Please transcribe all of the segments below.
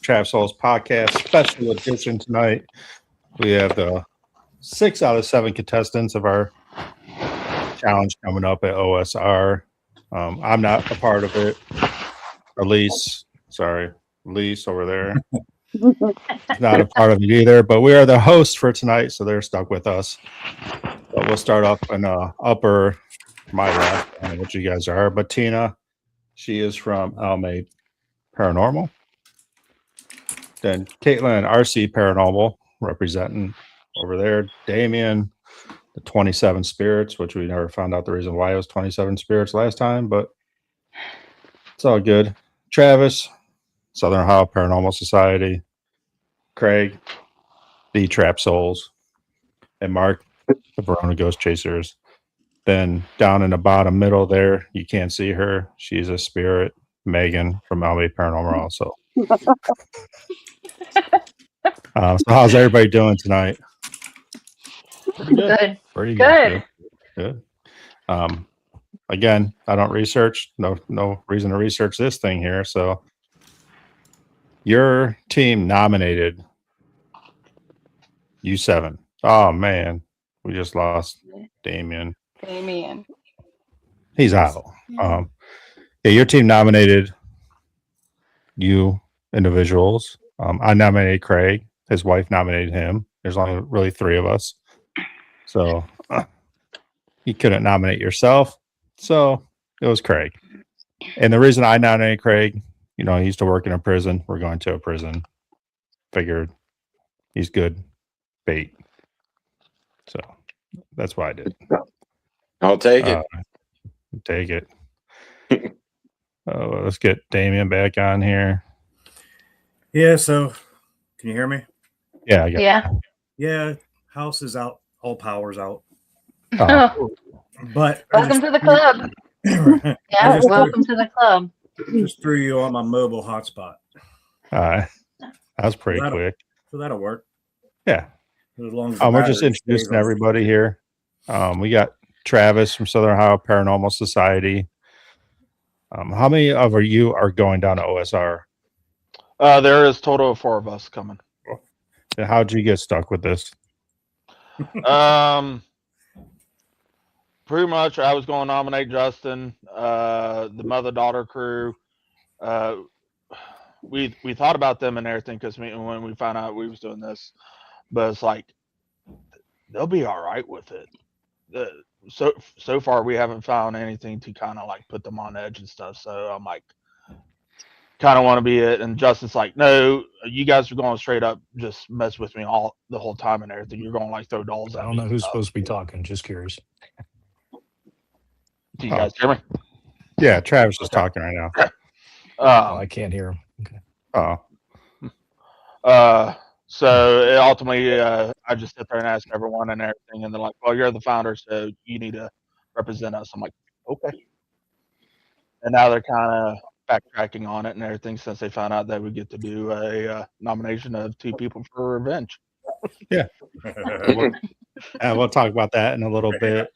Trap Souls podcast special edition tonight. We have the 6 out of 7 contestants of our challenge coming up at OSR. I'm not a part of it. Elise over there. Not a part of it either, but we are the hosts for tonight, so they're stuck with us. But we'll start off in upper my left. I don't know what you guys are, but Tina, she is from Alma Paranormal. Then Caitlin and RC Paranormal representing over there. Damien, the 27 Spirits, which we never found out the reason why it was 27 Spirits last time, but it's all good. Travis, Southern Ohio Paranormal Society. Craig, the Trap Souls. And Mark, the Verona Ghost Chasers. Then down in the bottom middle there, you can't see her. She's a spirit. Megan from Alma Paranormal also. So how's everybody doing tonight? Pretty good. Good. Pretty Good. Good. Again, I don't research. No reason to research this thing here. So your team nominated U7. Oh man, we just lost Damien. He's out. Yeah, your team nominated you individuals. I nominated Craig. His wife nominated him. There's only really 3 of us. So you couldn't nominate yourself. So it was Craig. And the reason I nominated Craig, he used to work in a prison. We're going to a prison. Figured he's good bait. So that's why I did. I'll take it. Take it. Let's get Damien back on here. Yeah, so can you hear me? Yeah, I got Yeah. Yeah, house is out, all power's out. But Welcome to the club. Yeah, welcome to the club. Just threw you on my mobile hotspot. That was pretty quick. So that'll work. Yeah. As long as we're just introducing everybody here. We got Travis from Southern Ohio Paranormal Society. How many of you are going down to OSR? There is a total of 4 of us coming. And how'd you get stuck with this? Pretty much, I was going to nominate Justin, the mother-daughter crew. We thought about them and everything because when we found out we was doing this, but it's like they'll be all right with it. So far we haven't found anything to kind of like put them on edge and stuff. So I'm like, kind of want to be it. And Justin's like, no, you guys are going straight up, just mess with me the whole time and everything. You're going to like throw dolls at me. I don't know who's supposed to be talking. Just curious. Do you guys hear me? Yeah, Travis is talking right now. I can't hear him. Okay. So ultimately, I just sit there and ask everyone and everything, and they're like, "Well, you're the founder, so you need to represent us." I'm like, "Okay." And now they're kind of backtracking on it and everything since they found out that we get to do a nomination of 2 people for revenge. Yeah, we'll talk about that in a little bit.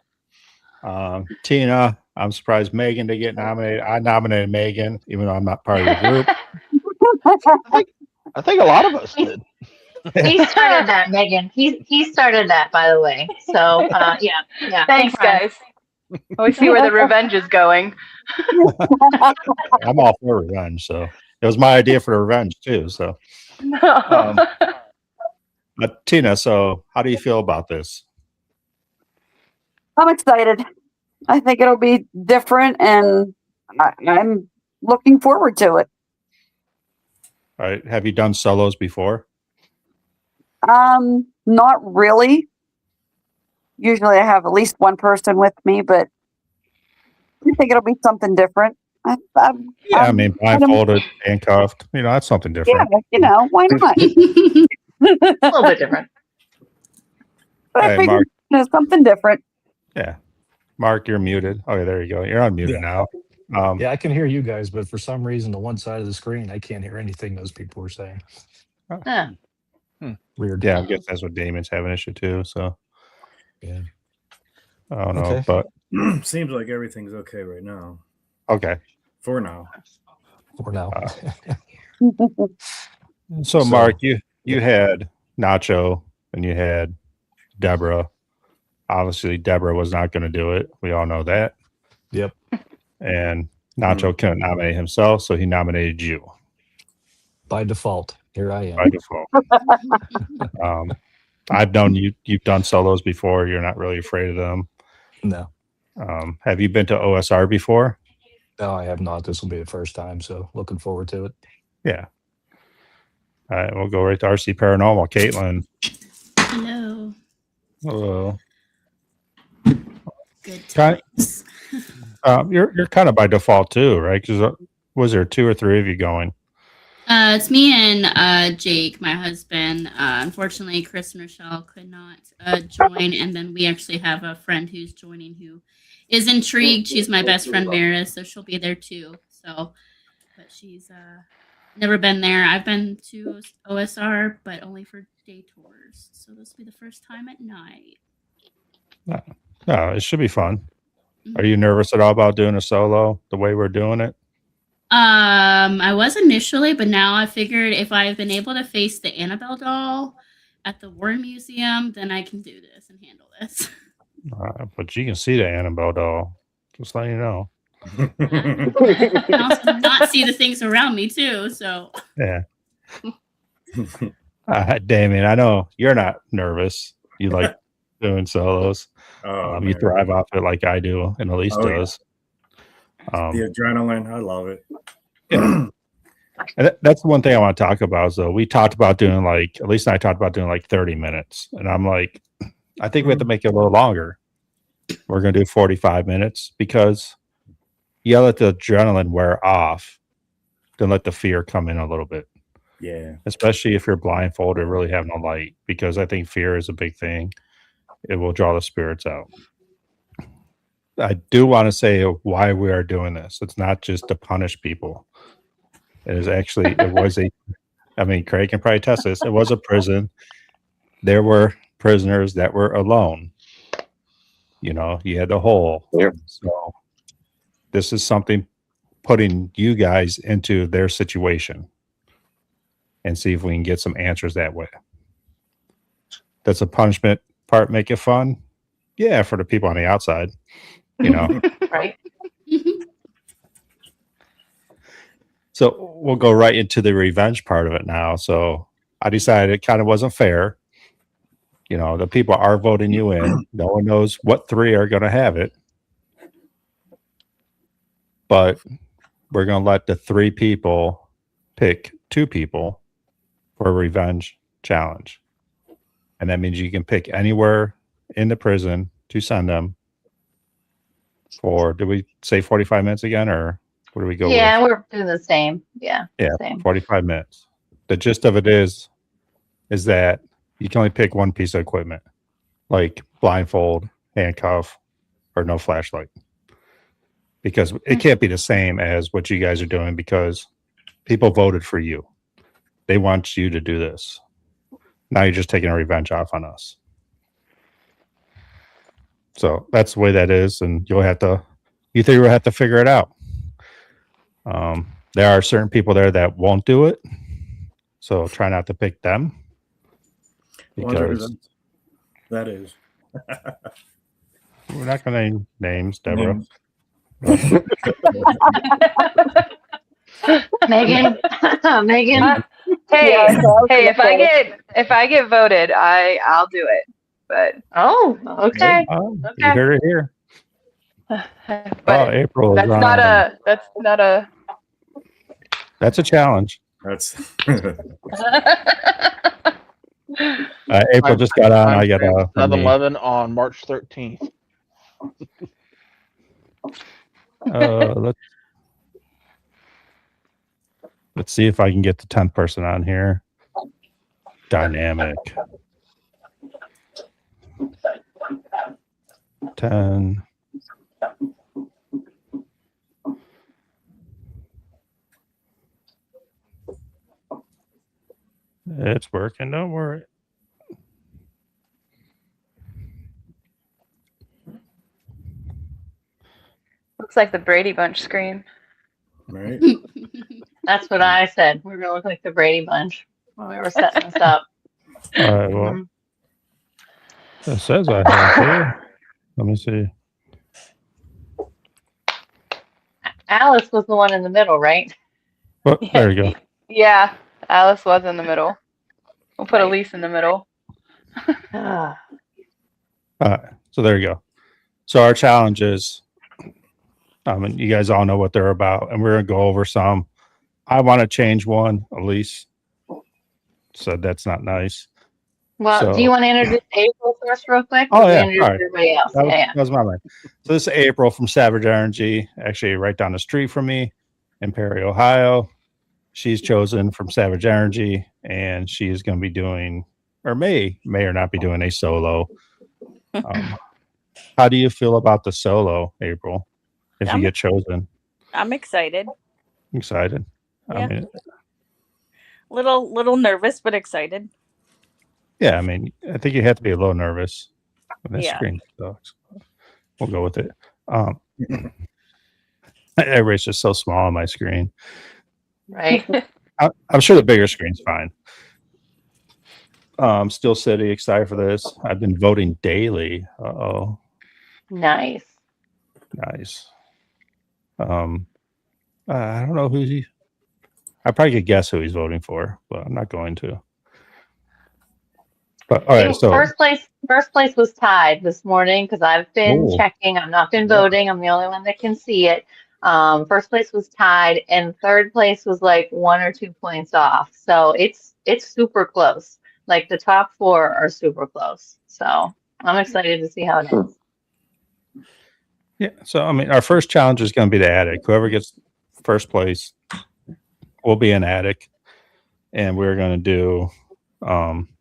Tina, I'm surprised Megan didn't get nominated. I nominated Megan, even though I'm not part of the group. I think a lot of us did. He started that, Megan. He started that, by the way. So yeah. Thanks, guys. We see where the revenge is going. I'm all for revenge, so it was my idea for the revenge too. So, but Tina, so how do you feel about this? I'm excited. I think it'll be different, and I'm looking forward to it. All right. Have you done solos before? Not really. Usually I have at least one person with me, but I think it'll be something different. I mean, blindfolded, handcuffed. That's something different. Yeah, why not? A little bit different. But I think Mark, something different. Yeah. Mark, you're muted. Oh, yeah, there you go. You're unmuted now. Yeah, I can hear you guys, but for some reason, the one side of the screen, I can't hear anything those people are saying. Weird. Yeah, I guess that's what Damon's having issue too. So, yeah. I don't know, but seems like everything's okay right now. Okay. For now. For now. So, So- Mark, you had Nacho and you had Deborah. Obviously, Deborah was not going to do it. We all know that. Yep. And Nacho couldn't nominate himself, so he nominated you By default, here I by am. default. I've known you've done solos before. You're not really afraid of them. No, Have you been to OSR before? no, I have not. This will be the first time, so looking forward to it. Yeah. All right, we'll go right to RC Paranormal. Caitlin. Hello. Hello. Good Kind- times. You're kind of by default too, right? Because was there 2 or 3 of you going? It's me and Jake, my husband. Unfortunately, Chris and Rochelle could not join, and then we actually have a friend who's joining who is intrigued. She's my best friend, Maris, so she'll be there too. So, but she's never been there. I've been to OSR, but only for day tours. So this will be the first time at night. No, it should be fun. Are you nervous at all about doing a solo the way we're doing it? I was initially, but now I figured if I've been able to face the Annabelle doll at the War Museum, then I can do this and handle this. But you can see the Annabelle doll. Just letting you know. I can also not see the things around me too. So Yeah. Damien, I know you're not nervous. You like doing solos. Oh, You man. thrive off it like I do, and Elise Oh, yeah. does. The adrenaline, I love it. And that's the one thing I want to talk about. So we talked about doing like, Elise and I talked about doing like 30 minutes. And I'm like, I think we have to make it a little longer. We're going to do 45 minutes because you let the adrenaline wear off, then let the fear come in a little bit. Yeah. Especially if you're blindfolded or really have no light, because I think fear is a big thing. It will draw the spirits out. I do want to say why we are doing this. It's not just to punish people. It is actually, it was Craig can probably test this. It was a prison. There were prisoners that were alone. You know, you had the hole. Yep. So this is something putting you guys into their situation and see if we can get some answers that way. Does the punishment part make it fun? Yeah, for the people on the outside, you know. Right. So we'll go right into the revenge part of it now. So I decided it kind of wasn't fair. You know, the people are voting you in. No one knows what 3 are going to have it. But we're going to let the 3 people pick 2 people for a revenge challenge. And that means you can pick anywhere in the prison to send them for, did we say 45 minutes again, or what do we go with? Yeah, we're doing the same. Yeah. Yeah, Same. 45 minutes. The gist of it is that you can only pick one piece of equipment, like blindfold, handcuff, or no flashlight. Because it can't be the same as what you guys are doing because people voted for you. They want you to do this. Now you're just taking a revenge off on us. So that's the way that is, and you three will have to figure it out. There are certain people there that won't do it, so try not to pick them. Wonder who Because that is. we're not going to name names, Deborah. Megan. Megan. Hey, Yeah, so I was hey, gonna if I get voted, I'll do it. But Oh, okay. Oh, you Okay. heard it here. but April is that's not a That's a challenge. That's April just got on. I got a 7-Eleven on March 13th. Let's see if I can get the 10th person on here. Dynamic. 10. It's working. Don't worry. looks like the Brady Bunch screen. right. That's what I said. We're gonna look like the Brady Bunch. when we were setting this up. All right. Well, Mhm. it says I have here. Let me see. Alice was the one in the middle, right? Well, there you go. Yeah, Alice was in the middle. We'll put Right. Elise in the middle. Ah, All right. So there you go. So our challenge is, and you guys all know what they're about, and we're gonna go over some. I want to change one. Elise said that's not nice. well, do So- you want to introduce April first, real quick? Oh, Or yeah. introduce All right. everybody else. That was, Yeah, that was my line. So this is April from Savage Energy, actually right down the street from me in Perry, Ohio. She's chosen from Savage Energy, and she is going to be doing, or may or not be doing a solo. How do you feel about the solo, April? If you get chosen, I'm excited. excited. I Yeah. mean, Little nervous, but excited. yeah. I mean, I think you have to be a little nervous when this Yeah. screen sucks. We'll go with it. Everybody's just so small on my screen. right. I'm sure the bigger screen's fine. Steel City, excited for this. I've been voting daily. Oh, Nice. nice. I don't know who he. I probably could guess who he's voting for, but I'm not going to. But all right, so First place was tied this morning because I've been Ooh. checking. I've not been voting. I'm the only one that can see it. First place was tied, and third place was like 1 or 2 points off. So it's super close. Like the top 4 are super close. So I'm excited to see how it ends. yeah, so I mean, our first challenge is going to be the attic. Whoever gets first place will be an attic, and we're going to do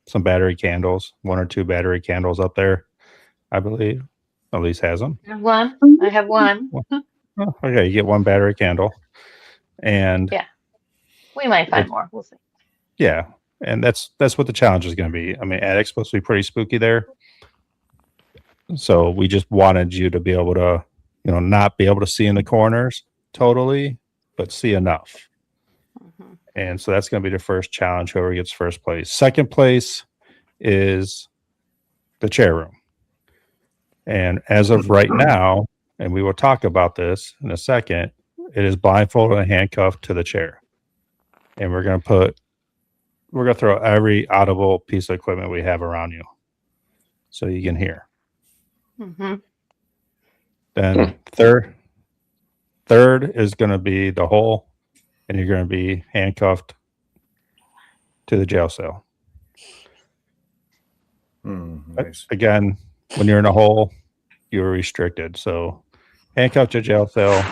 some battery candles, 1 or 2 battery candles up there, I believe. Elise has them. I have one. I have one. Oh, okay, you get 1 battery candle, and Yeah. We might find more. We'll see. yeah, and that's what the challenge is going to be. I mean, attic's supposed to be pretty spooky there, so we just wanted you to be able to, not be able to see in the corners totally, but see enough. Mhm. And so that's going to be the first challenge. Whoever gets first place. Second place is the chair room. And as of right now, and we will talk about this in a second, it is blindfolded and handcuffed to the chair. And we're going to throw every audible piece of equipment we have around you so you can hear. Mhm. Then third is going to be the hole, and you're going to be handcuffed to the jail cell. Nice. Again, when you're in a hole, you're restricted. So handcuffed to jail cell.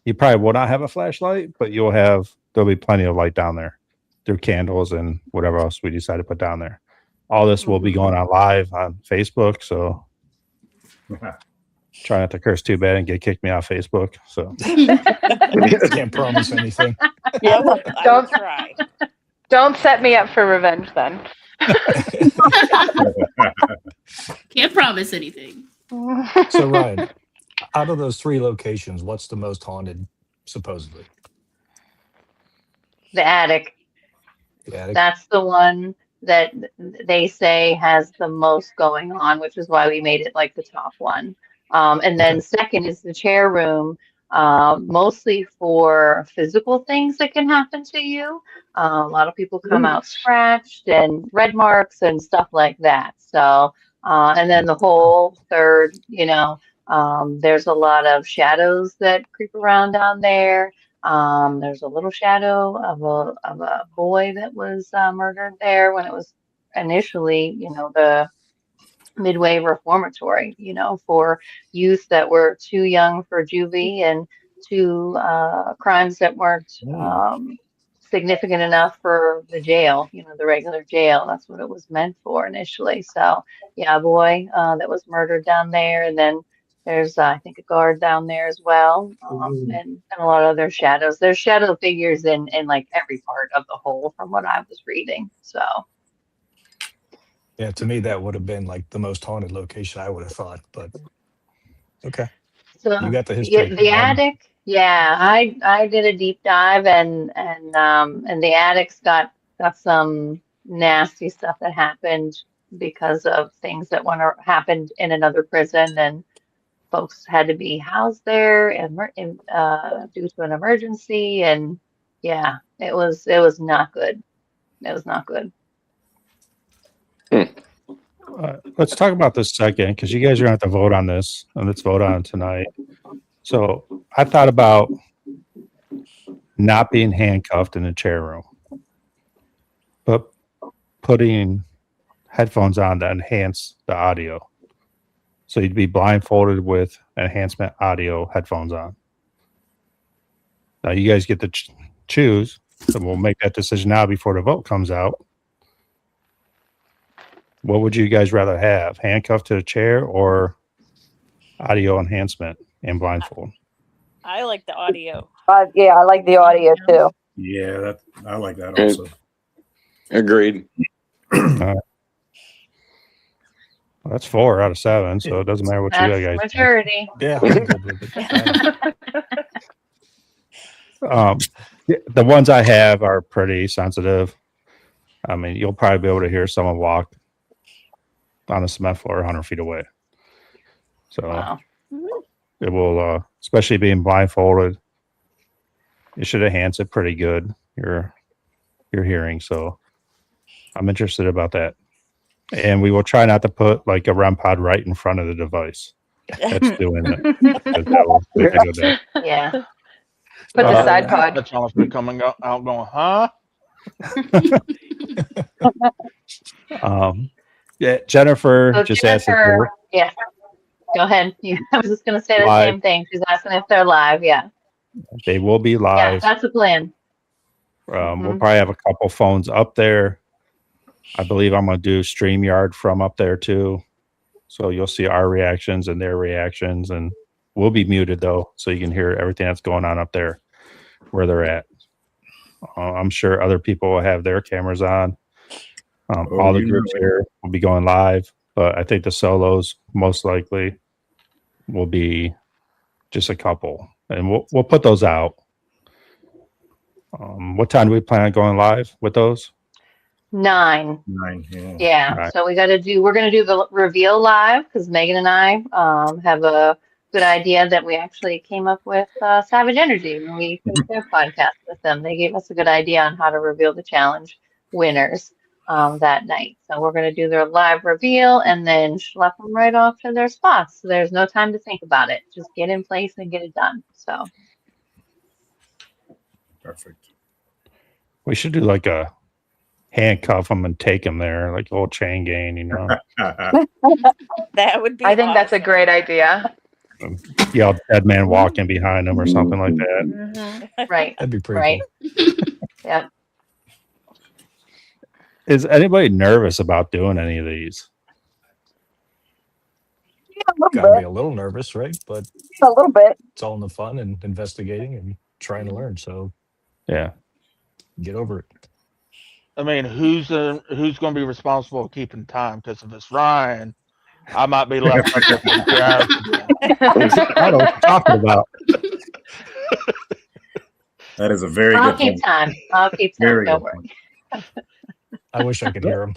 You probably will not have a flashlight, but there'll be plenty of light down there through candles and whatever else we decide to put down there. All this will be going on live on Facebook. So try not to curse too bad and kick me off Facebook. So Can't promise anything. Yeah, I will try. Don't set me up for revenge then. Can't promise anything. So Ryan, out of those 3 locations, what's the most haunted, supposedly? The attic. The attic? That's the one that they say has the most going on, which is why we made it like the top one. And then second is the chair room, mostly for physical things that can happen to you. A lot of people come out scratched and red marks and stuff like that. So, and then the whole third, there's a lot of shadows that creep around down there. There's a little shadow of a boy that was murdered there when it was initially, the Midway Reformatory, for youth that were too young for juvie and too crimes that weren't significant enough for the jail, the regular jail. That's what it was meant for initially. So yeah, a boy that was murdered down there, and then there's I think a guard down there as well, and a lot of other shadows. There's shadow figures in like every part of the whole, from what I was reading. So. Yeah, to me, that would have been like the most haunted location I would have thought, but okay. So You got the history. the attic, Yeah, I did a deep dive and the addicts got some nasty stuff that happened because of things that happened in another prison, and folks had to be housed there due to an emergency, and yeah, it was not good. It was not good. Let's talk about this second, because you guys are going to have to vote on this, and let's vote on it tonight. So I thought about not being handcuffed in the chair room, but putting headphones on to enhance the audio. So you'd be blindfolded with enhancement audio headphones on. Now you guys get to choose, and we'll make that decision now before the vote comes out. What would you guys rather have? Handcuffed to the chair or audio enhancement and blindfold? I like the audio. Yeah, I like the audio too. Yeah, I like that Good. also. Agreed. Well, that's 4 out of 7, so it doesn't matter what you That's guys maturity. Yeah. I'm good with it. think. The ones I have are pretty sensitive. I mean, you'll probably be able to hear someone walk on the cement floor 100 feet away. So Wow. it will, especially being blindfolded, it should enhance it pretty good, your hearing. So I'm interested about that. And we will try not to put like a REM pod right in front of the device that's doing it. 'Cause that will make it go down. Yeah. Put the Uh, side pod. That's almost been coming out going, huh? Yeah, Jennifer So just asked if Jennifer, yeah, go ahead. I was just gonna say the Live. same thing. She's asking if they're live. Yeah. they will be Yeah, live. that's the plan. We'll Mhm. probably have a couple phones up there. I believe I'm going to do StreamYard from up there too. So you'll see our reactions and their reactions, and we'll be muted though, so you can hear everything that's going on up there where they're at. I'm sure other people will have their cameras on. All the you know groups it. here will be going live, but I think the solos most likely will be just a couple, and we'll put those out. What time do we plan on going live with those? 9. 9. Yeah. Yeah. Right. So we're gonna do the reveal live because Megan and I have a good idea that we actually came up with Savage Energy when we did their podcast with them. They gave us a good idea on how to reveal the challenge winners that night. So we're gonna do their live reveal and then schlep them right off to their spots. So there's no time to think about it. Just get in place and get it done. So Perfect. We should do like a handcuff them and take them there, like a little chain gang, you know. That would be I think that's a awesome. great idea. Yell dead man walking behind them or something like that. Mhm. right, That'd be pretty right. cool. Yep. Is anybody nervous about doing any of these? Yeah, a little Gotta bit. be a little nervous, right? But A little bit. it's all in the fun and investigating and trying to learn. So Yeah. get over it. I mean, who's going to be responsible for keeping time? Because if it's Ryan, I might be left for 2 hours. I don't know what you're talking about. That is a very I'll good keep point. time. I'll keep time. Very Don't good worry. point. I wish I could hear him.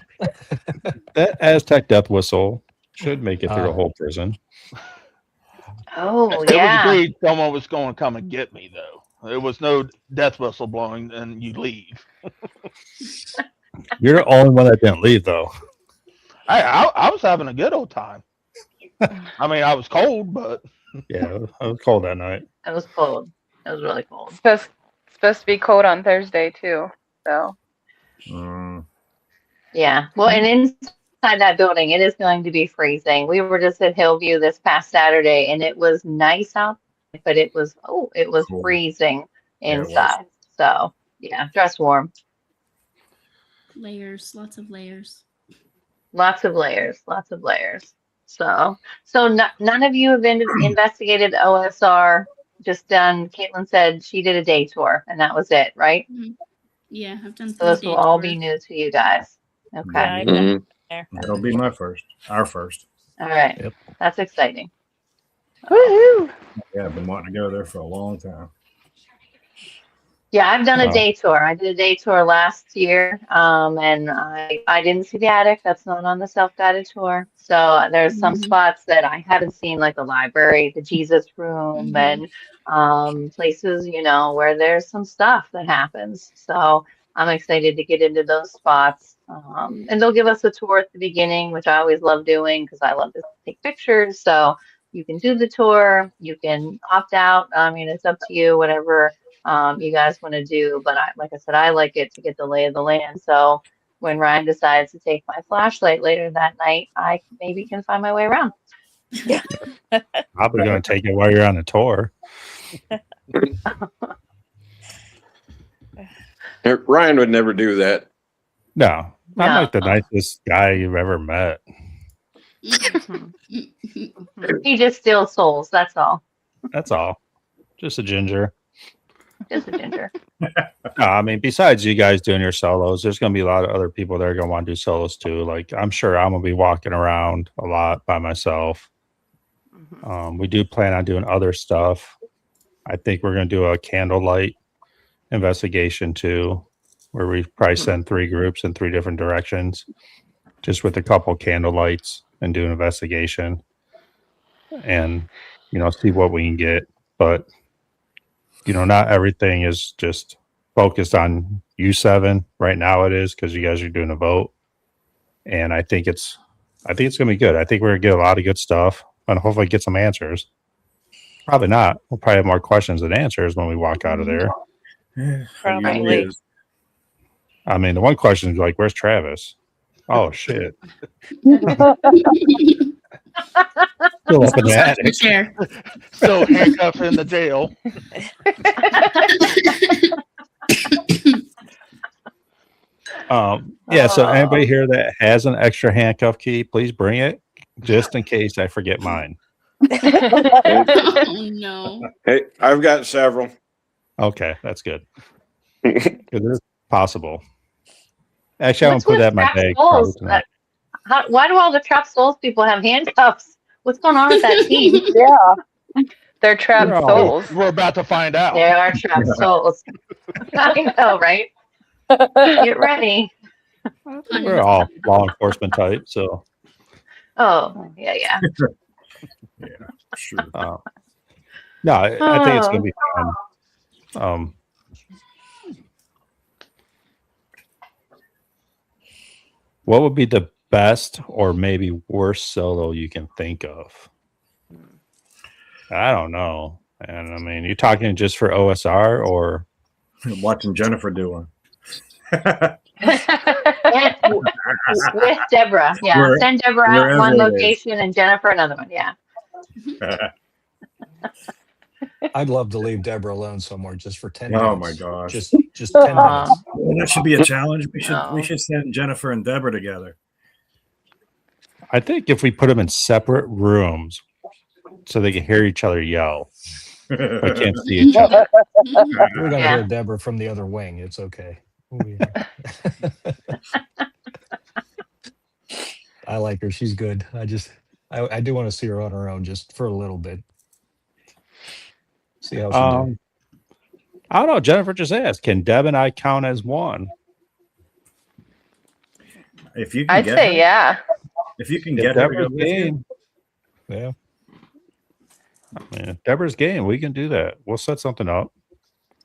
That Aztec death whistle should make it through the Uh, whole prison. Oh It was yeah. agreed someone was going to come and get me, though. There was no death whistle blowing and you leave. You're the only one that didn't leave, though. I was having a good old time. I mean, I was cold, but Yeah, it was cold that night. It was cold. It was really cold. Supposed to be cold on Thursday too. So Yeah. Well, and inside that building, it is going to be freezing. We were just at Hillview this past Saturday, and it was nice out, but it was Cool. freezing Yeah, it was. inside. So yeah, dress warm. Layers, lots of layers. Lots of layers. Lots of layers. So none of you have investigated OSR. Just done. Caitlin said she did a day tour, and that was it, right? Yeah, I've done So this 3 will day all tours. be new to you guys. Okay. Yeah, I've been Mhm. there. That'll be our first. All right. Yep. That's exciting. Woohoo! Yeah, I've been wanting to go there for a long time. Yeah, I've done a Oh. day tour. I did a day tour last year, and I didn't see the attic. That's not on the self-guided tour. So there's some spots that I haven't seen, like the library, the Jesus room, and places, where there's some stuff that happens. So I'm excited to get into those spots. And they'll give us a tour at the beginning, which I always love doing because I love to take pictures. So you can do the tour, you can opt out. I mean, it's up to you, whatever you guys want to do. But like I said, I like it to get the lay of the land. So when Ryan decides to take my flashlight later that night, I maybe can find my way around. Probably going to take it while you're on the tour. Ryan would never do that. No, I'm No. like the nicest guy you've ever met. He just steals souls. That's all. That's all. Just a ginger. Just a ginger. No, I mean, besides you guys doing your solos, there's going to be a lot of other people that are going to want to do solos too. Like, I'm sure I'm going to be walking around a lot by myself. We do plan on doing other stuff. I think we're going to do a candlelight investigation too, where we probably send 3 groups in 3 different directions, just with a couple candle lights and do an investigation and, see what we can get. But, not everything is just focused on U7 right now. It is because you guys are doing a vote. And I think it's going to be good. I think we're going to get a lot of good stuff and hopefully get some answers. Probably not. We'll probably have more questions than answers when we walk out of there. Probably. I mean, the one question is like, where's Travis? Oh, shit. Still up in the attic. Chair. Still handcuffed in the jail. Yeah, so anybody here that has an extra handcuff key, please bring it just in case I forget mine. Oh no. Hey, I've got several. Okay, that's good. It is possible. Actually, I'm What's going to put with that in my trap bag. souls? probably tonight. Why do all the trap souls people have handcuffs? What's going on with that team? Yeah. They're trapped They're all- souls. We're about to find out. They are trap souls. I know, right? Get ready. We're all law enforcement type, so Oh, yeah, yeah. Yeah, sure. no, I think it's going to be fun. What would be the best or maybe worst solo you can think of? I don't know. And I mean, you talking just for OSR or? Watching Jennifer do one. And with Deborah, yeah. Where- Send Deborah out wherever one it is. location and Jennifer another one, yeah. I'd love to leave Deborah alone somewhere just for 10 minutes. Oh my gosh. Just 10 minutes. Well, that should be a challenge. We No. should send Jennifer and Deborah together. I think if we put them in separate rooms so they can hear each other yell, but can't see each other. We're gonna Yeah. hear Deborah from the other wing. It's okay. I like her. She's good. I do want to see her on her own just for a little bit. See how she does. I don't know. Jennifer just asked, can Deb and I count as one? If you can I'd get say her, yeah. if you can If get her to go Deborah's with you, game, Yeah. I mean, if Deborah's game, we can do that. We'll set something up.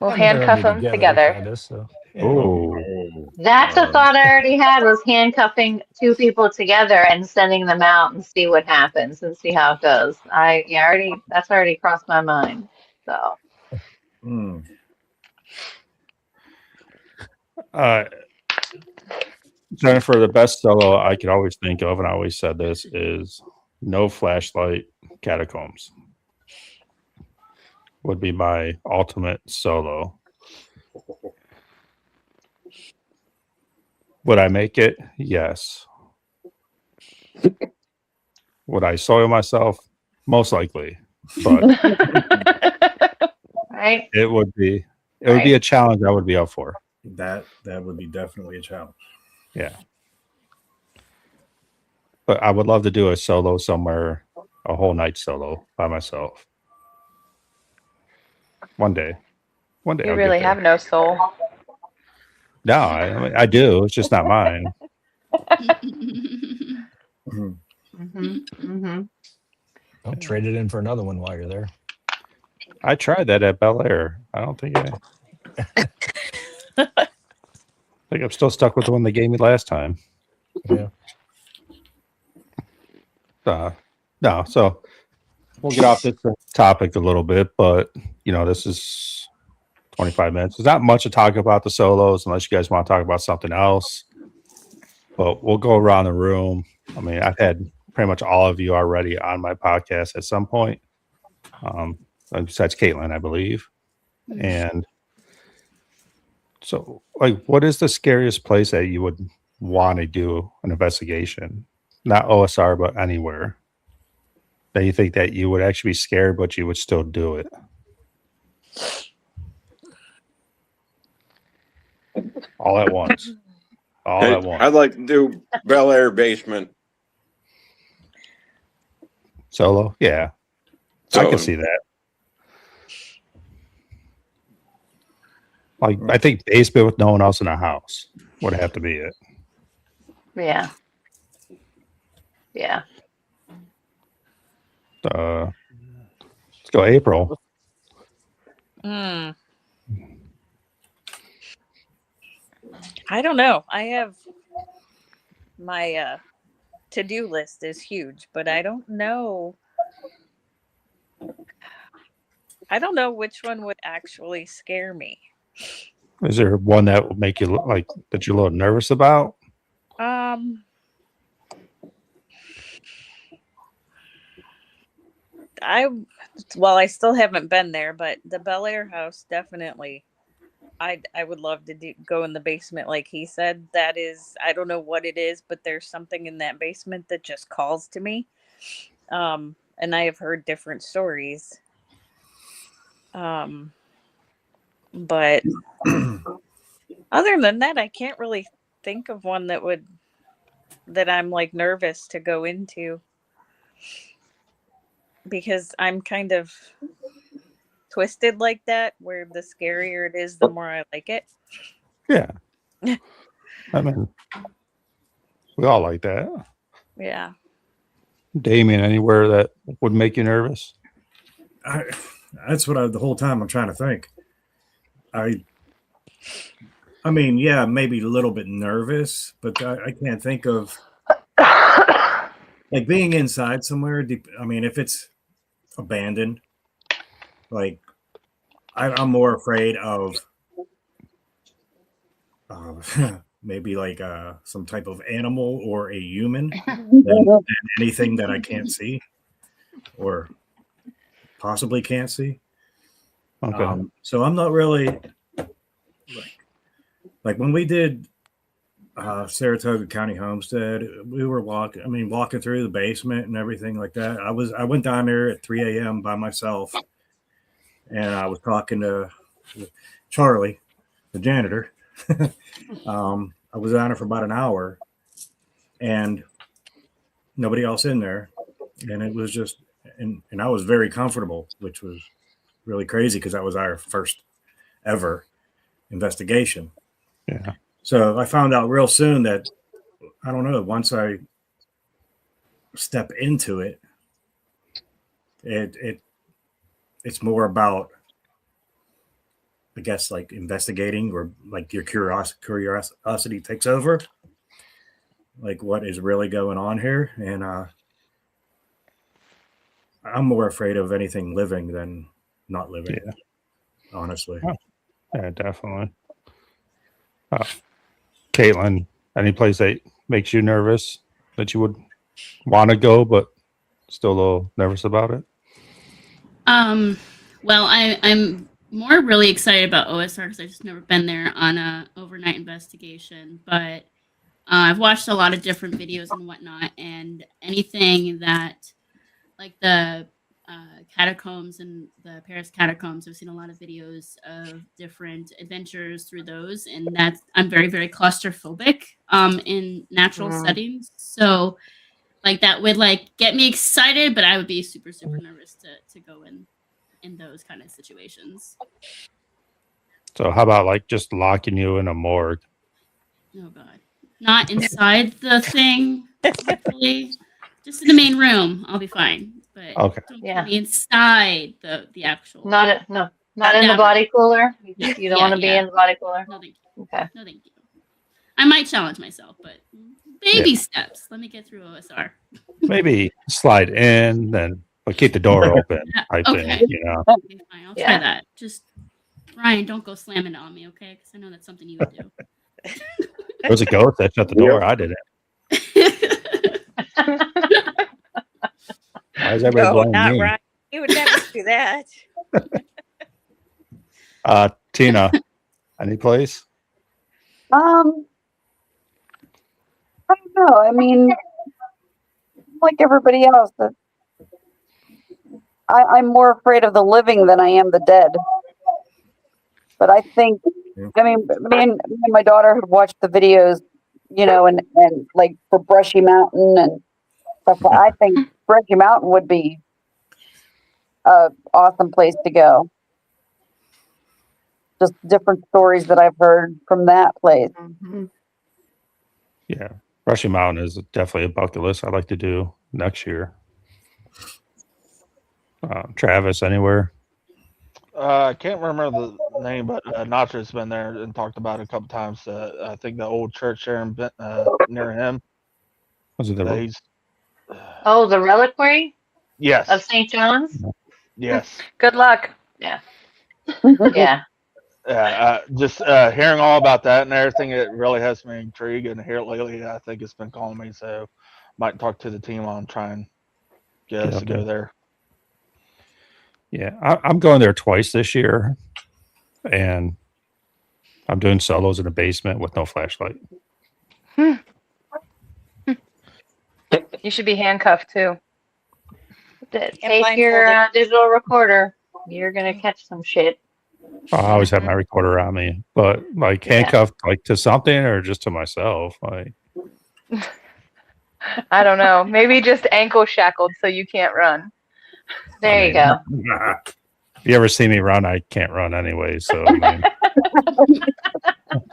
We'll I mean, they're handcuff already them together. kinda, so, yeah. Oh, That's a thought I already had, was handcuffing 2 people together and sending them out and see what happens and see how it goes. That's already crossed my mind. So Hmm. Jennifer, the best solo I could always think of, and I always said this, is no flashlight catacombs. Would be my ultimate solo. Would I make it? Yes. Would I soil myself? Most likely. But right? it would be a challenge I would be up for. That would be definitely a challenge. Yeah. But I would love to do a solo somewhere a whole night solo by myself. One day. You I'll get really there. have no soul. No, I mean, I do. It's just not mine. Mhm. Don't trade it in for another one while you're there. I tried that at Bel Air. I don't think I think I'm still stuck with the one they gave me last time. Yeah. No, so we'll get off this topic a little bit, but this is 25 minutes. There's not much to talk about the solos unless you guys want to talk about something else. But we'll go around the room. I mean, I've had pretty much all of you already on my podcast at some point. Besides Caitlin, I believe. And so, like, what is the scariest place that you would want to do an investigation? Not OSR, but anywhere that you think that you would actually be scared, but you would still do it. All at once. All at once. I'd like to do Bel Air basement. Solo? Yeah. I can see that. Like, I think basement with no one else in the house would have to be it. Yeah. Yeah. Let's go April. I don't know. I have my to-do list is huge, but I don't know. I don't know which one would actually scare me. Is there one that would make you look like that you're a little nervous about? I still haven't been there, but the Bel Air house definitely. I would love to go in the basement, like he said. That is, I don't know what it is, but there's something in that basement that just calls to me. And I have heard different stories. But other than that, I can't really think of one that I'm like nervous to go into, because I'm kind of twisted like that, where the scarier it is, the more I like it. Yeah. I mean, we all like that. Yeah. Damien, anywhere that would make you nervous? That's what the whole time I'm trying to think. I mean, yeah, maybe a little bit nervous, but I can't think of like being inside somewhere. I mean, if it's abandoned, like I'm more afraid of maybe like some type of animal or a human than anything that I can't see or possibly can't see. Okay. So I'm not really like when we did Saratoga County Homestead, we were walking through the basement and everything like that. I went down there at 3 a.m. by myself, and I was talking to Charlie, the janitor. I was down there for about an hour, and nobody else in there, and it was just and I was very comfortable, which was really crazy because that was our first ever investigation. Yeah. So I found out real soon that, I don't know, once I step into it, it's more about, I guess, like investigating, or like your curiosity takes over, like what is really going on here. And I'm more afraid of anything living than not living, honestly. Oh, yeah, definitely. Caitlin, any place that makes you nervous that you would want to go, but still a little nervous about it? Well, I'm more really excited about OSR because I've just never been there on a overnight investigation, but I've watched a lot of different videos and whatnot, and anything that, like the catacombs and the Paris catacombs, I've seen a lot of videos of different adventures through those, and I'm very, very claustrophobic in natural settings. So like that would like get me excited, but I would be super nervous to go in those kind of situations. So how about like just locking you in a morgue? Oh god, not inside the thing. Hopefully. Just in the main room, I'll be fine. But Okay. don't Yeah. put me inside the actual. Not in the Never. body cooler. You don't Yeah, want to be yeah. in the body cooler. No thank you. Okay. No thank you. I might challenge myself, but baby steps. Let me get through OSR. Maybe slide in, then but keep the door open. I Okay. think, you know. Okay, fine. I'll try Yeah. that. Just Ryan, don't go slamming on me, okay? Because I know that's something you would do. There was a ghost that shut the door. I didn't. Why is everybody No, blaming not me? right. You would never do that. Tina, any place? I don't know. I mean, like everybody else, I'm more afraid of the living than I am the dead. But I think, I mean, me and my daughter had watched the videos, you know, and like for Brushy Mountain and stuff. I think Brushy Mountain would be a awesome place to go. Just different stories that I've heard from that place. Mm-hmm. Yeah. Brushy Mountain is definitely a bucket list I'd like to do next year. Travis, anywhere? I can't remember the name, but Nacho's been there and talked about it a couple times. I think the old church there in near him. Was it that the he's- Oh, the reliquary yes. of St. John's? Yes. Good luck. Yeah. Yeah. Just hearing all about that and everything, it really has me intrigued. And here lately, I think it's been calling me. So might talk to the team on trying to get us to go there. Yeah, I'm going there twice this year, and I'm doing solos in the basement with no flashlight. You should be handcuffed too. Take blindfolded. your digital recorder. You're gonna catch some shit. I always have my recorder on me, but like handcuffed like to something or just to myself. Like, I don't know. Maybe just ankle shackled so you can't run. There you go. if you ever see me run, I can't run anyway. So I mean,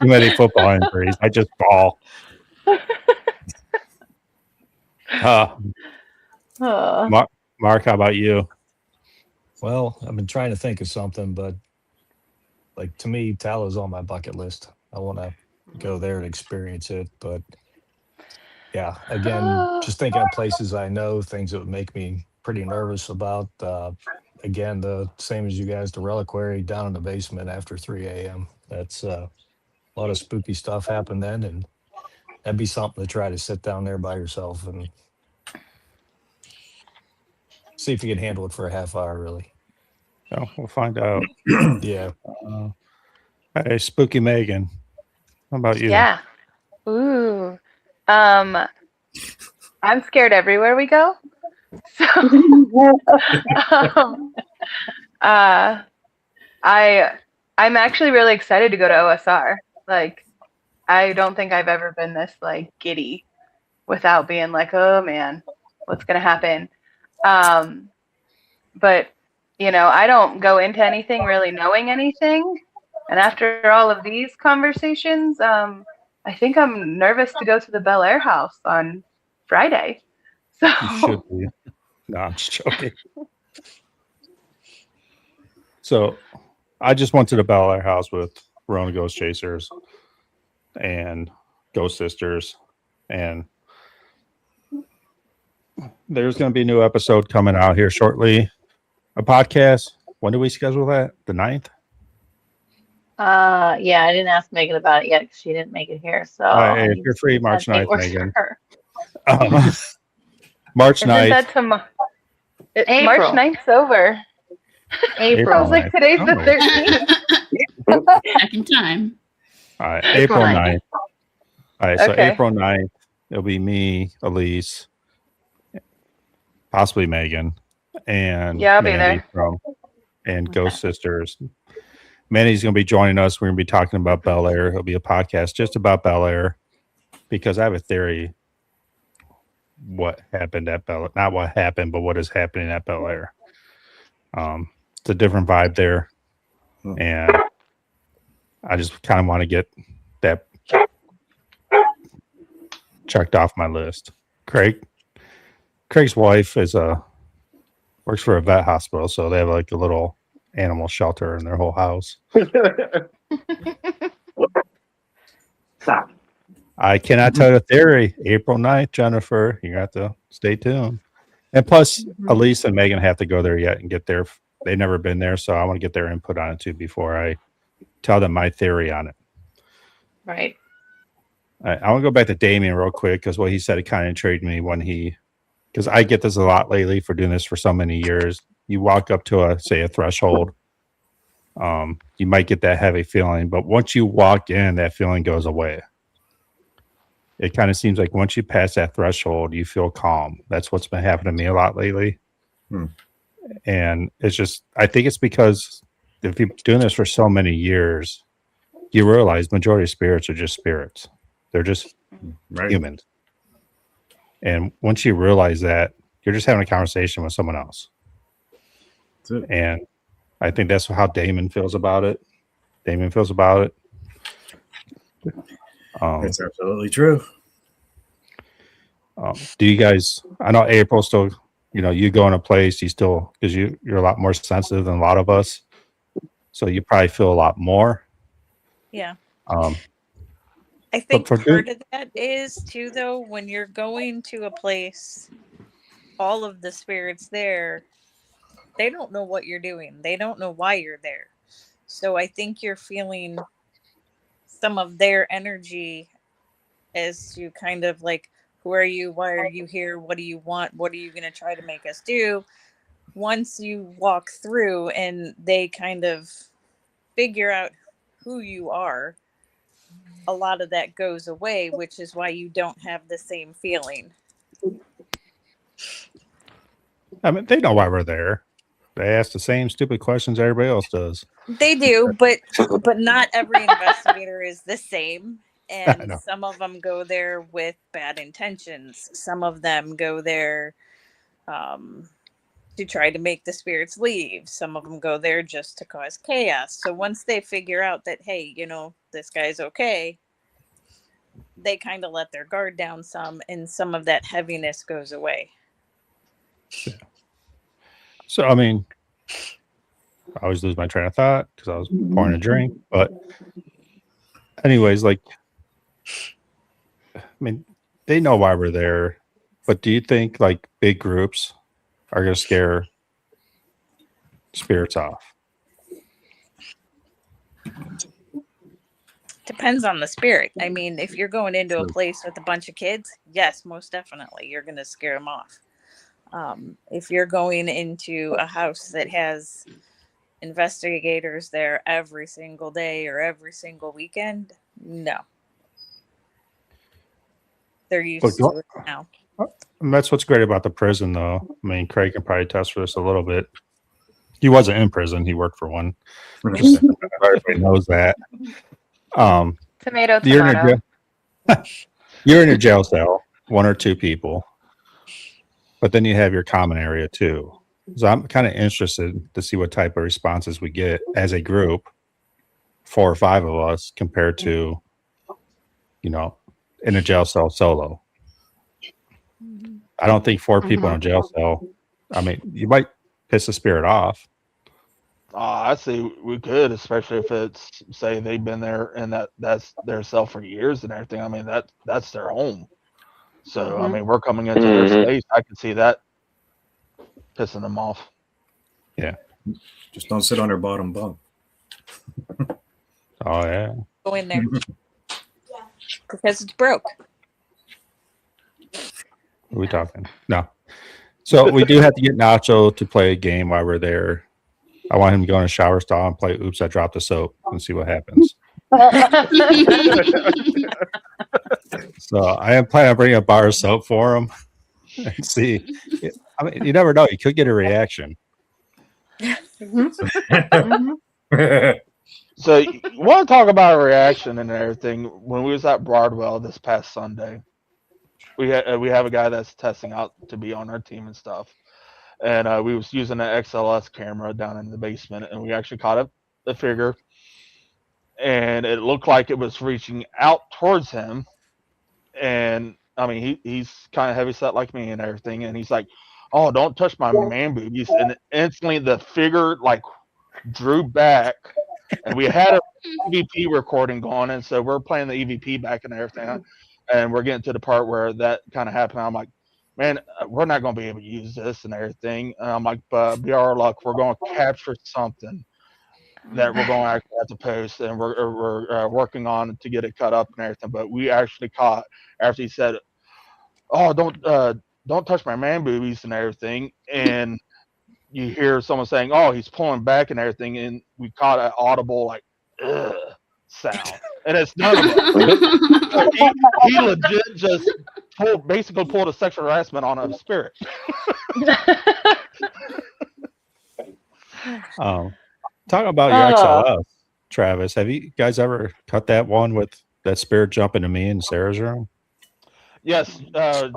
too many football injuries. I just fall. Oh. Mark, how about you? Well, I've been trying to think of something, but like to me, Talo's on my bucket list. I want to go there and experience it. But yeah, again, just thinking of places I know, things that would make me pretty nervous about. Again, the same as you guys, the reliquary down in the basement after 3 a.m. That's a lot of spooky stuff happened then, and that'd be something to try to sit down there by yourself and see if you can handle it for a half hour, really. Oh, we'll find out. Yeah. Hey, Spooky Megan, how about you? Yeah. Ooh. I'm scared everywhere we go. So I'm actually really excited to go to OSR. Like, I don't think I've ever been this like giddy without being like, oh man, what's gonna happen? But you know, I don't go into anything really knowing anything. And after all of these conversations, I think I'm nervous to go to the Bel Air house on Friday. So You should be. No, I'm just joking. So I just went to the Bel Air house with Rona Ghost Chasers and Ghost Sisters, and there's going to be a new episode coming out here shortly. A podcast. When do we schedule that? The 9th? Yeah, I didn't ask Megan about it yet because she didn't make it here. So Hey, if you're free March that date 9th, works Megan. for her. March isn't 9th. that tomorrow? April. March 9th's over. April. I was like, today's the 13th. Back in time. All right, April April 9th. 9th. All right, so Okay. April 9th, it'll be me, Elise, possibly Megan, and Yeah, I'll be Mandy there. and Ghost Sisters. Mandy's going to be joining us. We're going to be talking about Bel Air. It'll be a podcast just about Bel Air because I have a theory what happened at Bel, not what happened, but what is happening at Bel Air. It's a different vibe there, and I just kind of want to get that checked off my list. Craig's wife works for a vet hospital, so they have like a little animal shelter in their whole house. Stop. I cannot tell the theory. April 9th, Jennifer, you have to stay tuned. And plus, Elise and Megan have to go there yet and get their. They've never been there, so I want to get their input on it too before I tell them my theory on it. Right. I want to go back to Damien real quick because what he said, it kind of intrigued me because I get this a lot lately for doing this for so many years. You walk up to a threshold, you might get that heavy feeling, but once you walk in, that feeling goes away. It kind of seems like once you pass that threshold, you feel calm. That's what's been happening to me a lot lately. And it's just, I think it's because if you've been doing this for so many years, you realize majority of spirits are just spirits. They're just humans. And once you realize that, you're just having a conversation with someone else. And I think that's how Damon feels about it. That's absolutely true. Do you guys, I know April still, you go in a place, because you're a lot more sensitive than a lot of us. So you probably feel a lot more. Yeah. I think part of that is too, though, when you're going to a place, all of the spirits there, they don't know what you're doing. They don't know why you're there. So I think you're feeling some of their energy as to kind of like, who are you? Why are you here? What do you want? What are you going to try to make us do? Once you walk through and they kind of figure out who you are, a lot of that goes away, which is why you don't have the same feeling. I mean, they know why we're there. They ask the same stupid questions everybody else does. They do, but not every investigator is the same. And some of them go there with bad intentions. Some of them go there to try to make the spirits leave. Some of them go there just to cause chaos. So once they figure out that, hey, this guy's okay, they kind of let their guard down some, and some of that heaviness goes away. Yeah. So, I mean, I always lose my train of thought because I was pouring a drink. But anyways, like, I mean, they know why we're there. But do you think, like, big groups are going to scare spirits off? Depends on the spirit. I mean, if you're going into a place with a bunch of kids, yes, most definitely, you're going to scare them off. If you're going into a house that has investigators there every single day or every single weekend, no. They're used to it now. And that's what's great about the prison, though. I mean, Craig can probably test for this a little bit. He wasn't in prison. He worked for one. Everybody knows that. Tomato. You're in a jail cell, one or two people. But then you have your common area, too. So I'm kind of interested to see what type of responses we get as a group, 4 or 5 of us, compared to, in a jail cell solo. I don't think 4 people in a jail cell. I mean, you might piss the spirit off. I see we could, especially if it's, say, they've been there and that's their cell for years and everything. I mean, that's their home. So, I mean, we're coming into their space. I can see that pissing them off. Yeah. Just don't sit on their bottom bunk. Oh, yeah. Go in there. Because it's broke. What are we talking? No. So we do have to get Nacho to play a game while we're there. I want him to go in a shower stall and play Oops, I Dropped the Soap and see what happens. So I am planning on bringing a bar of soap for him and see. I mean, you never know. You could get a reaction. So you want to talk about a reaction and everything. When we was at Broadwell this past Sunday, we have a guy that's testing out to be on our team and stuff, and we was using an XLS camera down in the basement, and we actually caught a figure, and it looked like it was reaching out towards him, and I mean he's kind of heavy set like me and everything, and he's like, "Oh, don't touch my man boobies," and instantly the figure like drew back, and we had a EVP recording going, and so we're playing the EVP back and everything, and we're getting to the part where that kind of happened. I'm like, man, we're not going to be able to use this and everything. And I'm like, but be our luck, we're going to capture something that we're going to actually have to post, and we're working on to get it cut up and everything. But we actually caught after he said, "Oh, don't touch my man boobies" and everything, and you hear someone saying, "Oh, he's pulling back" and everything, and we caught an audible like "ugh" sound, and it's none of us. So he legit just basically pulled a sexual harassment on a spirit. Talk about your XLS, Travis. Have you guys ever cut that one with that spirit jumping to me in Sarah's room? Yes,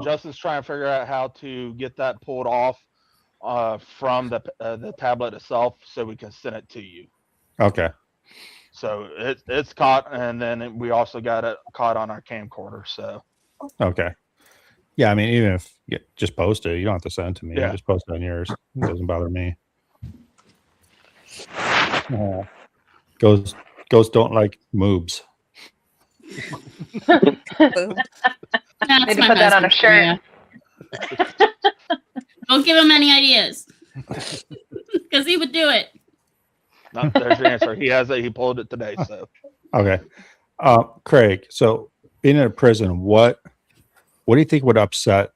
Justin's trying to figure out how to get that pulled off from the tablet itself, so we can send it to you. Okay. So it's caught, and then we also got it caught on our camcorder. So Okay. Yeah, I mean, even if you just post it, you don't have to send it to me. Yeah. Just post it on yours. It doesn't bother me. Ghosts don't like moobs. That's Maybe my put that on a husband for shirt. you. Don't give him any ideas, because he would do it. no, there's your answer. He has it. He pulled it today. So Okay. Craig, so being in a prison, what do you think would upset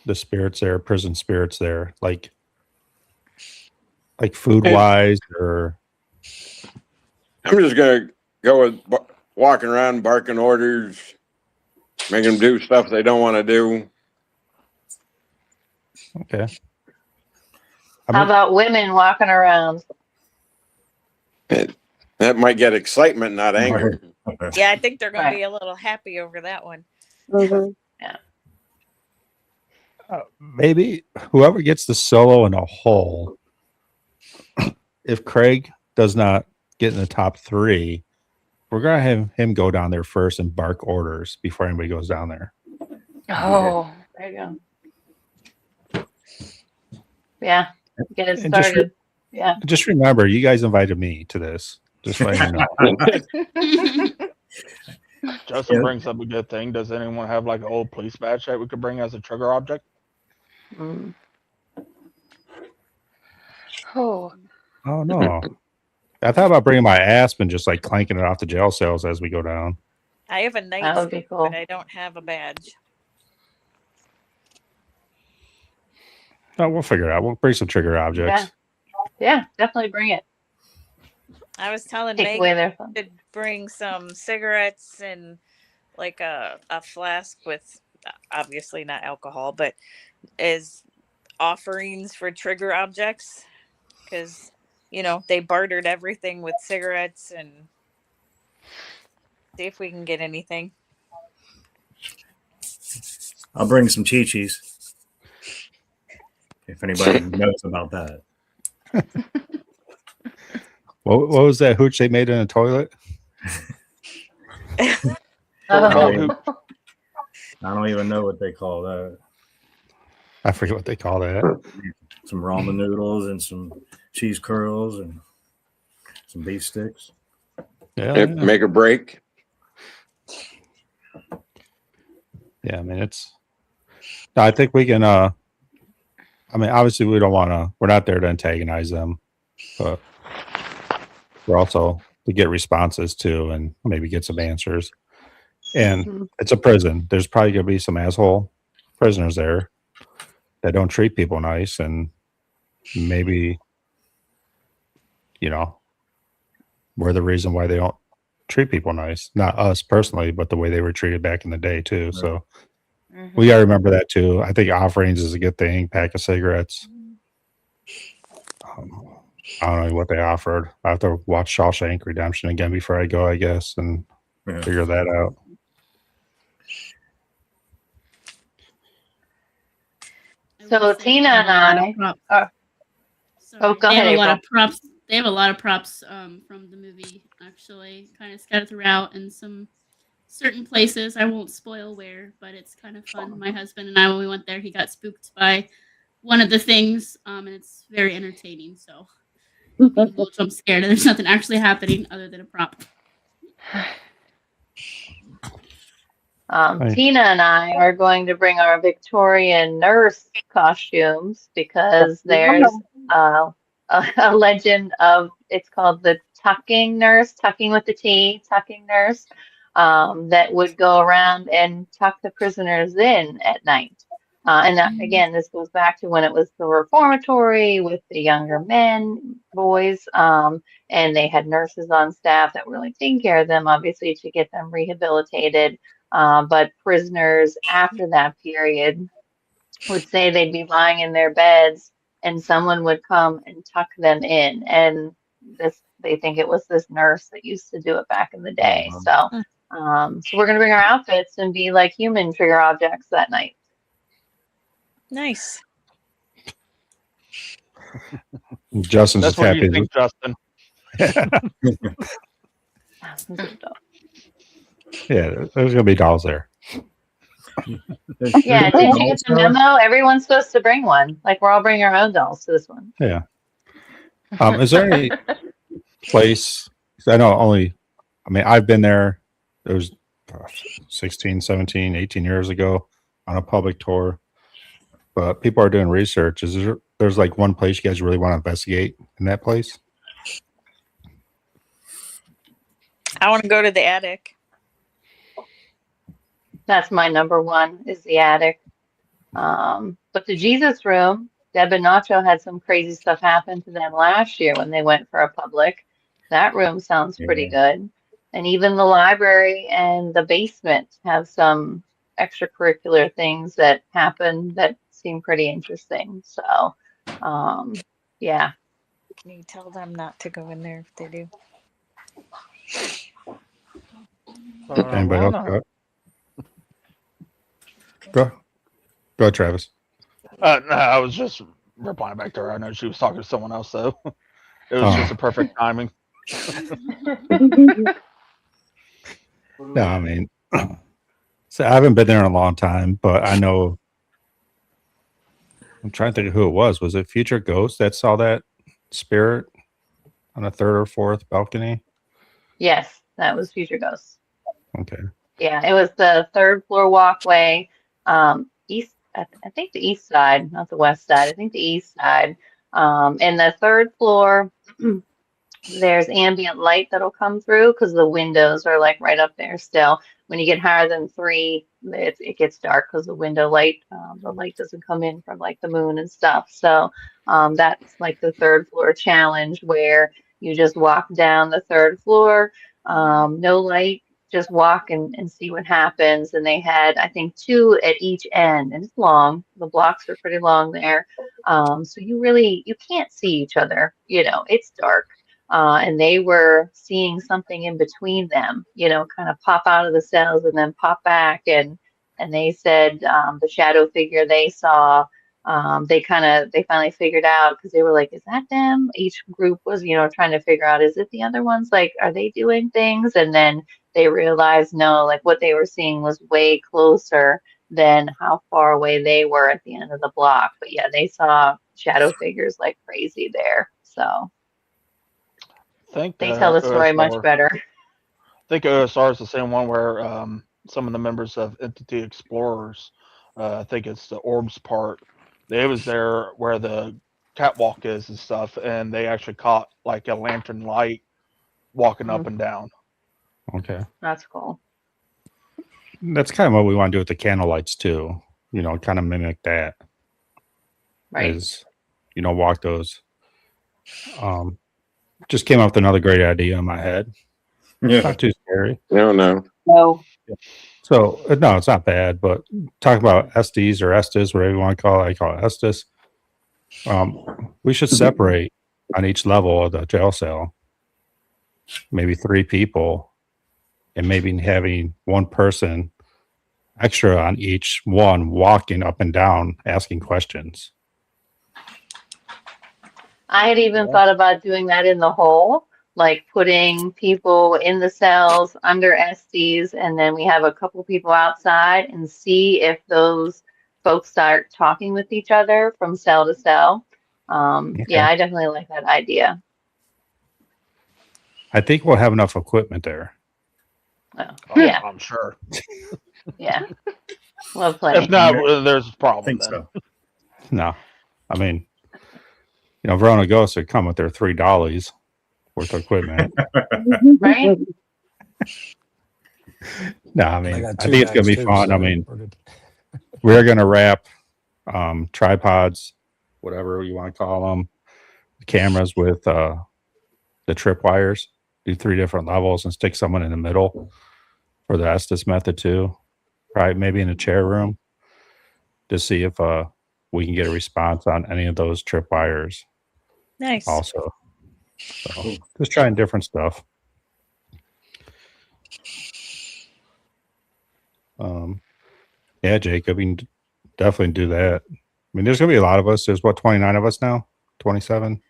the spirits there, prison spirits there? Like food wise, or I'm just gonna go with walking around, barking orders, making them do stuff they don't want to do. okay. How about women walking around? That might get excitement, not anger. Yeah, I think they're going Right. to be a little happy over that one. Maybe whoever gets the solo in a hole, if Craig does not get in the top 3, we're gonna have him go down there first and bark orders before anybody goes down there. Oh, there you go. Yeah, get it And just started. Yeah. Just remember, you guys invited me to this. Just let you know. Justin Yeah. brings up a good thing. Does anyone have like an old police badge that we could bring as a trigger object? Mm. Oh, Oh no. I thought about bringing my asp and just like clanking it off the jail cells as we go down. I have a That would nightstick, be cool. but I don't have a badge. No, we'll figure it out. We'll bring some trigger objects. Yeah, definitely bring it. I was telling Take Meg away their fun. to bring some cigarettes and like a flask with obviously not alcohol, but as offerings for trigger objects, because they bartered everything with cigarettes, and see if we can get anything. I'll bring some Chi-Chis. If anybody knows about that. What was that hooch they made in a toilet? Oh. I don't even know what they call that. I forget what they call that. Some ramen noodles and some cheese curls and some beef sticks. Yeah. Make a break. Yeah, I mean I think we can obviously we don't we're not there to antagonize them, but we're also to get responses too and maybe get some answers. And it's a prison. There's probably gonna be some asshole prisoners there that don't treat people nice, and maybe we're the reason why they don't treat people nice. Not us personally, but the way they were treated back in the day too. So we gotta remember that too. I think offerings is a good thing. Pack of cigarettes. I don't know what they offered. I have to watch Shawshank Redemption again before I go, I guess, and figure that out. So will say Tina they and have a lot of I- props. Sorry, go they ahead, have a lot April. of props. They have a lot of props from the movie, actually, kind of scattered throughout in some certain places. I won't spoil where, but it's kind of fun. My husband and I, when we went there, he got spooked by one of the things, and it's very entertaining. So you'll be a little jump scared, and there's nothing actually happening other than a prop. Right. Tina and I are going to bring our Victorian nurse costumes because there's a legend of, it's called the tucking nurse, tucking with the T, tucking nurse, that would go around and tuck the prisoners in at night. And that, again, this goes back to when it was the reformatory with the younger men, boys, and they had nurses on staff that were like taking care of them, obviously, to get them rehabilitated. But prisoners after that period would say they'd be lying in their beds and someone would come and tuck them in. And they think it was this nurse that used to do it back in the day. So we're gonna bring our outfits and be like human trigger objects that night. Nice. Justin's That's just what happy. you think, Justin. Yeah, there's gonna be dolls there. Yeah, did you get the memo? Everyone's supposed to bring one. Like we're all bringing our own dolls to this one. Yeah. Is there any place? 'Cause I know I've been there. It was 16, 17, 18 years ago on a public tour. But people are doing research. There's like one place you guys really want to investigate in that place? I want to go to the attic. That's my number one, is the attic. But the Jesus room, Deb and Nacho had some crazy stuff happen to them last year when they went for a public. That room sounds pretty good. And even the library and the basement have some extracurricular things that happen that seem pretty interesting. So, yeah. Can you tell them not to go in there if they do? Anybody else got it? Go, Travis. No, I was just replying back to her. I know she was talking to someone else, so it was just a perfect timing. No, so I haven't been there in a long time, but I know. I'm trying to think of who it was. Was it Future Ghost that saw that spirit on a third or fourth balcony? Yes, that was Future Ghosts. Okay. Yeah, it was the third floor walkway, east. I think the east side, not the west side. I think the east side. And the third floor, there's ambient light that'll come through because the windows are like right up there still. When you get higher than 3, it gets dark because the window light, the light doesn't come in from like the moon and stuff. So that's like the third floor challenge where you just walk down the third floor, no light, just walk and see what happens. And they had, I think, 2 at each end, and it's long. The blocks are pretty long there. So you can't see each other. It's dark. And they were seeing something in between them, kind of pop out of the cells and then pop back. And they said the shadow figure they saw, they finally figured out because they were like, is that them? Each group was, trying to figure out, is it the other ones? Like, are they doing things? And then they realized, no, like what they were seeing was way closer than how far away they were at the end of the block. But yeah, they saw shadow figures like crazy there. So they tell the story much better. I think OSR is the same one where some of the members of Entity Explorers, I think it's the Orbs part, they was there where the catwalk is and stuff, and they actually caught like a lantern light walking up and down. Okay. That's cool. That's kind of what we want to do with the candle lights too. Kind of mimic that. Right. Walk those. Just came up with another great idea in my head. Yeah. Not too scary. No. So no, it's not bad. But talk about SDs or Estes, whatever you want to call it. I call it Estes. We should separate on each level of the jail cell. Maybe 3 people, and maybe having one person extra on each one, walking up and down, asking questions. I had even thought about doing that in the hole, like putting people in the cells under SDs, and then we have a couple people outside and see if those folks start talking with each other from cell to cell. Yeah, I definitely like that idea. I think we'll have enough equipment there. Yeah, I'm sure. yeah. Well, plenty. If not, there's a I problem. think Then. so. No, I mean, Verona Ghosts would come with their $3 worth of equipment. Right? No, I mean, got I two think it's gonna bags be too, fun. so I mean, we're good. we're gonna wrap tripods, whatever you want to call them, cameras with the tripwires. Do 3 different levels and stick someone in the middle for the Estes method too. Right, maybe in a chair room to see if we can get a response on any of those tripwires. Nice. Also, so just trying different stuff. Yeah, Jacob, you can definitely do that. I mean, there's gonna be a lot of us. There's 29 of us now, 27.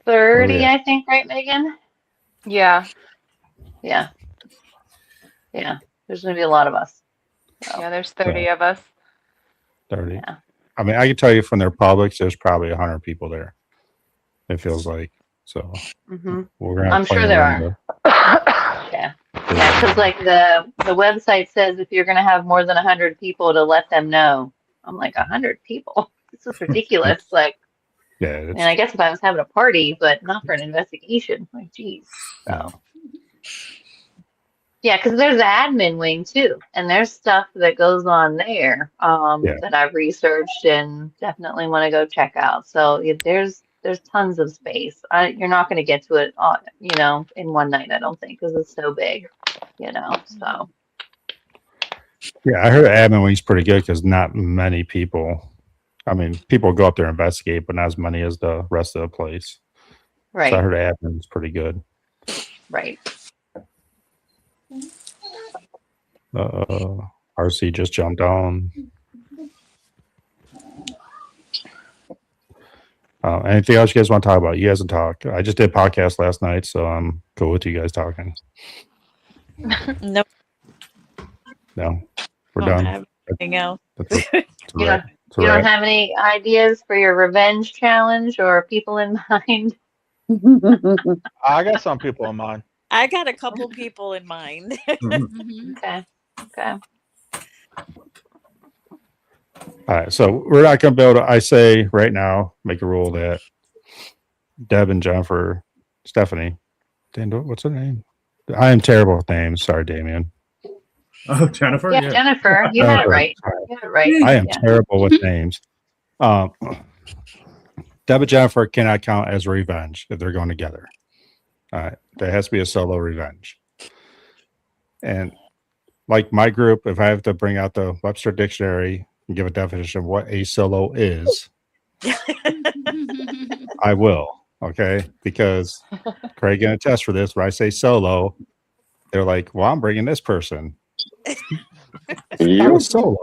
30, at? I think, right, Megan? Yeah. Yeah. Yeah. There's going to be a lot of us. So, Yeah, there's 30 of us. 30. Yeah. I mean, I can tell you from their Publix, there's probably 100 people there. It feels like so. We're gonna. I'm sure there are. Yeah. Yeah, because like the website says if you're going to have more than 100 people to let them know. I'm like, 100 people? This is ridiculous. Like, Yeah. and I guess if I was having a party, but not for an investigation, like, geez. So, yeah, because there's the admin wing too, and there's stuff that goes on there that I've researched and definitely want to go check out. So there's tons of space. You're not going to get to it, in one night, I don't think, because it's so big, So. Yeah, I heard admin wing's pretty good because not many people. I mean, people go up there and investigate, but not as many as the rest of the place. Right. So I heard admin's pretty good. Right. RC just jumped on. Anything else you guys want to talk about? You guys can talk. I just did a podcast last night, so I'm cool with you guys talking. Nope. No, we're Don't done. have anything else. You don't have any ideas for your revenge challenge or people in mind? I got some people in mind. I got a couple people in mind. Okay. All right, so we're not going to be able to, I say right now, make a rule that Deb and Jennifer, Stephanie, what's her name? I am terrible with names. Sorry, Damien. Oh, Jennifer? Yeah, Jennifer, you had it right. I am terrible with names. Deb and Jennifer cannot count as revenge if they're going together. All right, there has to be a solo revenge. And like my group, if I have to bring out the Webster Dictionary and give a definition of what a solo is, I will. Okay, because Craig can attest for this. When I say solo, they're like, "Well, I'm bringing this person." I was solo.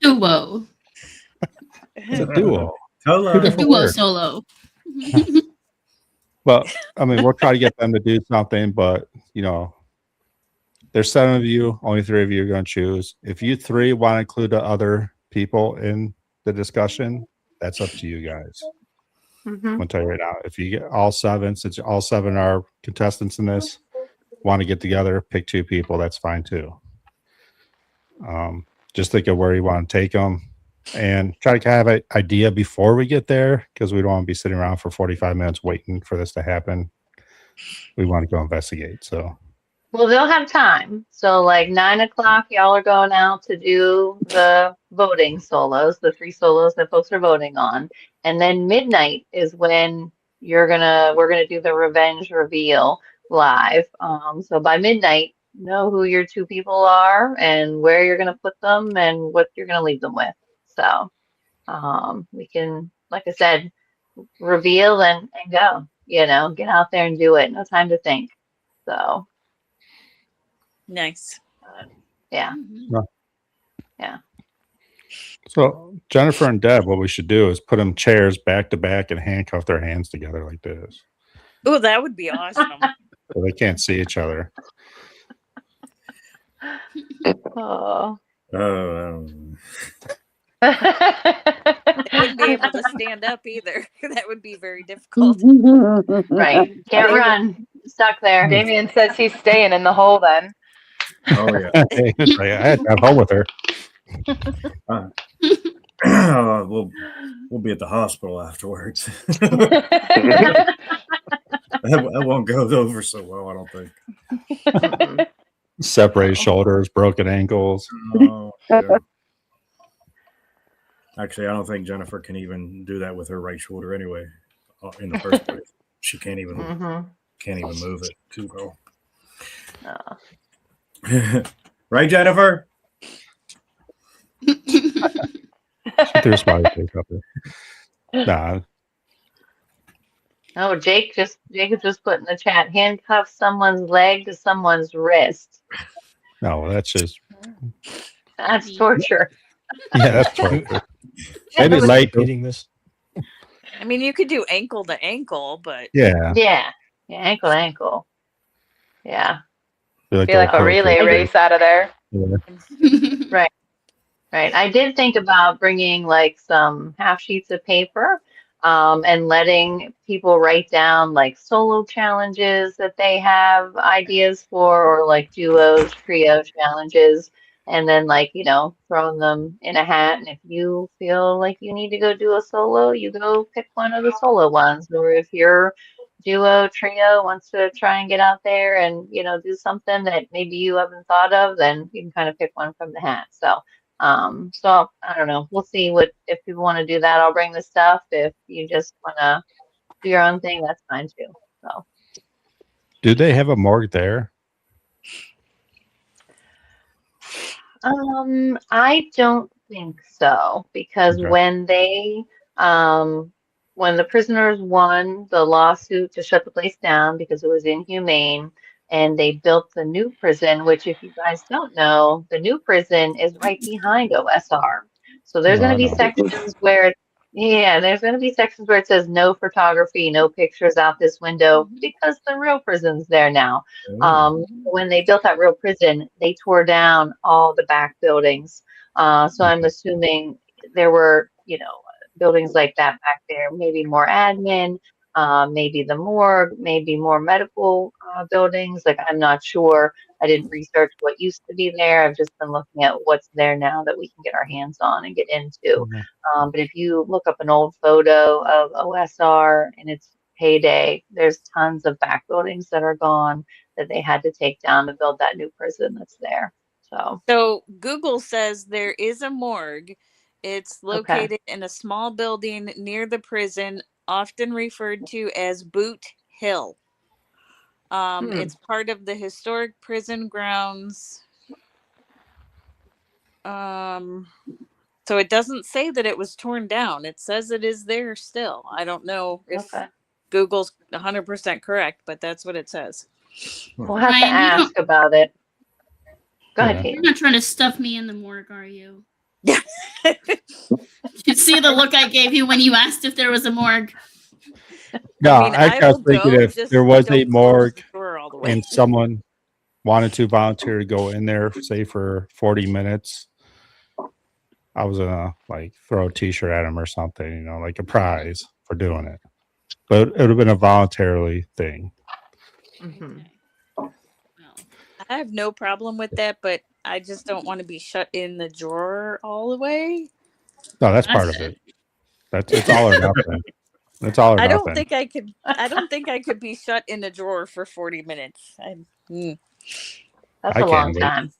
Duo. It's a duo. Duo solo. Well, I mean, we'll try to get them to do something, but there's 7 of you, only 3 of you are going to choose. If you 3 want to include the other people in the discussion, that's up to you guys. I'm going to tell you right now, if you get all 7, since all 7 are contestants in this, want to get together, pick 2 people, that's fine too. Just think of where you want to take them and try to have an idea before we get there, because we don't want to be sitting around for 45 minutes waiting for this to happen. We want to go investigate. So, well, they'll have time. So like 9 o'clock, y'all are going out to do the voting solos, the 3 solos that folks are voting on. And then midnight is when we're gonna do the revenge reveal live. So by midnight, know who your 2 people are and where you're gonna put them and what you're gonna leave them with. So we can, like I said, reveal and go, get out there and do it. No time to think. So nice. Yeah. Yeah. So Jennifer and Deb, what we should do is put them chairs back to back and handcuff their hands together like this, Oh, that would be awesome. so they can't see each other. Oh. They wouldn't be able to stand up either. That would be very difficult. Right. Can't run. Stuck there. Damien says he's staying in the hole then. Oh yeah. That's right. I had to have home with her. We'll be at the hospital afterwards. That won't go over so well, I don't think. Separated shoulders, broken ankles. Oh, yeah. Actually, I don't think Jennifer can even do that with her right shoulder anyway. In the first place, she can't even move it too well. Right, Jennifer? She threw a smiley face up there. Nah, Oh, Jacob just put in the chat, handcuff someone's leg to someone's wrist. no, that's just That's torture. yeah, that's torture. Maybe Maybe light. repeating this. I mean, you could do ankle to ankle, but Yeah, Yeah. Yeah, ankle to ankle. Yeah. be Be like a relay race out of there. Yeah. Right. I did think about bringing like some half sheets of paper and letting people write down like solo challenges that they have ideas for, or like duos, trio challenges, and then like, throwing them in a hat. And if you feel like you need to go do a solo, you go pick one of the solo ones. Or if your duo, trio wants to try and get out there and, do something that maybe you haven't thought of, then you can kind of pick one from the hat. So I don't know. We'll see if people want to do that. I'll bring the stuff. If you just want to do your own thing, that's fine too. So Do they have a morgue there? I don't think so, because Okay. when the prisoners won the lawsuit to shut the place down because it was inhumane, and they built the new prison, which, if you guys don't know, the new prison is right behind OSR. So there's going to be sections where it says no photography, no pictures out this window, because the real prison's there now. When they built that real prison, they tore down all the back buildings. So I'm assuming there were, buildings like that back there, maybe more admin, maybe the morgue, maybe more medical buildings. Like, I'm not sure. I didn't research what used to be there. I've just been looking at what's there now that we can get our hands on and get into. But if you look up an old photo of OSR in its heyday, there's tons of back buildings that are gone that they had to take down to build that new prison that's there. So Google says there is a morgue. It's located in a small building near the prison, often referred to as Boot Hill. It's part of the historic prison grounds. So it doesn't say that it was torn down. It says it is there still. I don't know if Google's 100% correct, but that's what it says. We'll have to ask about it. Go ahead, Kate. You're not trying to stuff me in the morgue, are you? You see the look I gave you when you asked if there was a morgue. No, I mean, I was thinking go, if just there was a don't close morgue the door all the way. and someone wanted to volunteer to go in there, say for 40 minutes, I was gonna like throw a T-shirt at him or something, like a prize for doing it. But it would have been a voluntarily thing. I have no problem with that, but I just don't want to be shut in the drawer all the way. No, that's part of it. It's all or nothing. It's all or I nothing. don't think I could. I don't think I could be shut in a drawer for 40 minutes. That's I a long can't wait. time.